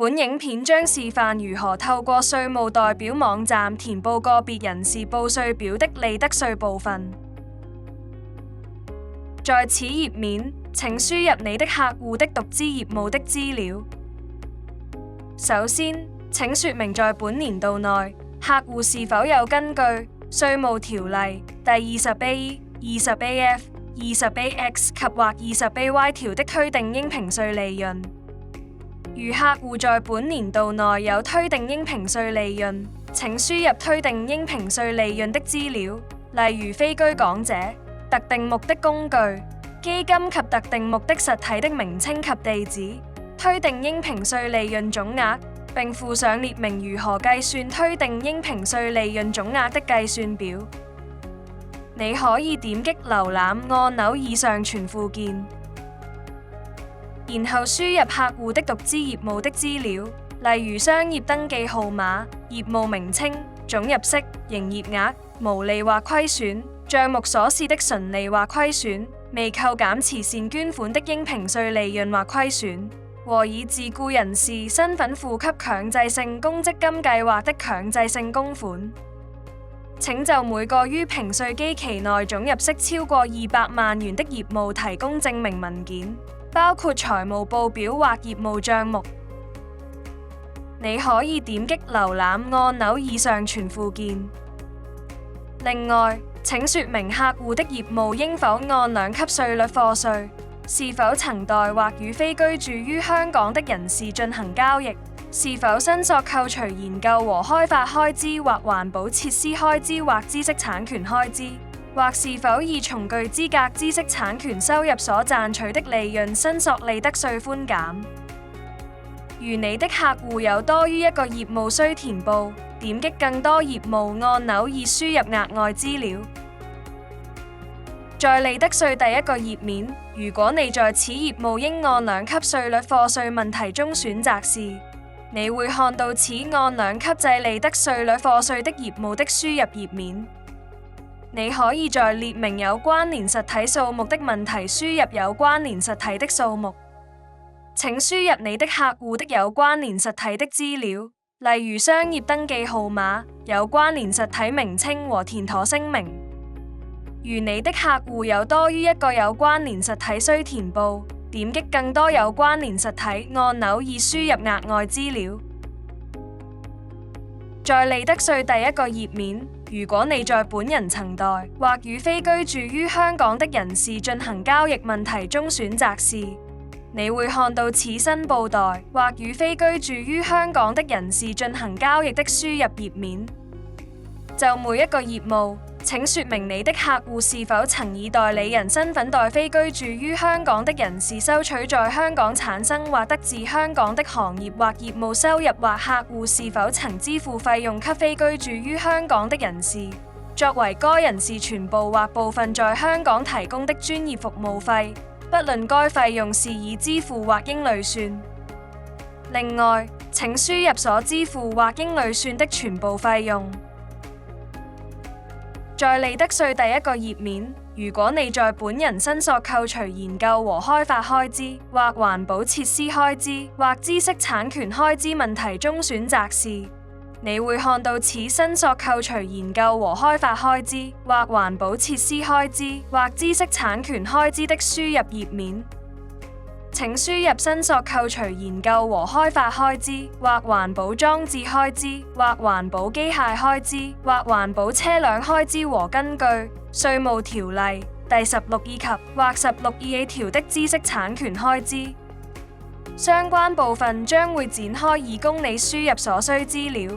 本影片將示範如何透過稅務代表網站填報個別人士報稅表的利得稅部分。在此頁面，請輸入你的客戶的獨資業務的資料。首先，請說明在本年度內，客戶是否有根據《稅務條例》第20A、20AF、20AX 及或 20AY 條的推定應評稅利潤。如客戶在本年度內有推定應評稅利潤，請輸入推定應評稅利潤的資料，例如非居港者、特定目的工具、基金及特定目的實體的名稱及地址、推定應評稅利潤總額，並附上列明如何計算推定應評稅利潤總額的計算表。你可以點擊瀏覽按鈕以上傳附件，然後輸入客戶的獨資業務的資料，例如商業登記號碼、業務名稱、總入息、營業額、毛利或虧損、帳目所示的純利或虧損、未扣減慈善捐款的應評稅利潤或虧損，和以自僱人士身份付給強制性公積金計劃的強制性供款。請就每個於評稅基期內總入息超過200萬元的業務提供證明文件，包括財務報表或業務帳目。你可以點擊瀏覽按鈕以上傳附件。另外，請說明客戶的業務應否按兩級稅率課稅，是否曾代或與非居住於香港的人士進行交易，是否申索扣除研究和開發開支或環保設施開支或知識產權開支，或是否以從具資格知識產權收入所賺取的利潤申索利得稅寬減。如你的客戶有多於一個業務需填報，點擊更多業務按鈕以輸入額外資料。在利得稅第一個頁面，如果你在此業務應按兩級稅率課稅問題中選擇是，你會看到此按兩級制利得稅率課稅的業務的輸入頁面。你可以在列明有關連實體數目的問題輸入有關連實體的數目。請輸入你的客戶的有關連實體的資料，例如商業登記號碼、有關連實體名稱和填妥聲明。如你的客戶有多於一個有關連實體需填報，點擊更多有關連實體按鈕以輸入額外資料。在利得稅第一個頁面，如果你在本人曾代或與非居住於香港的人士進行交易問題中選擇是，你會看到此申報代或與非居住於香港的人士進行交易的輸入頁面。就每一個業務，請說明你的客戶是否曾以代理人身份代非居住於香港的人士收取在香港產生或得自香港的行業或業務收入，或客戶是否曾支付費用給非居住於香港的人士，作為該人士全部或部分在香港提供的專業服務費，不論該費用是已支付或應累算。另外，請輸入所支付或應累算的全部費用。在利得稅第一個頁面，如果你在本人申索扣除研究和開發開支，或環保設施開支，或知識產權開支問題中選擇是，你會看到此申索扣除研究和開發開支，或環保設施開支，或知識產權開支的輸入頁面。請輸入申索扣除研究和開發開支，或環保裝置開支，或環保機械開支，或環保車輛開支和根據《稅務條例》第16以及或16A 條的知識產權開支。相關部分將會展開以供你輸入所需資料。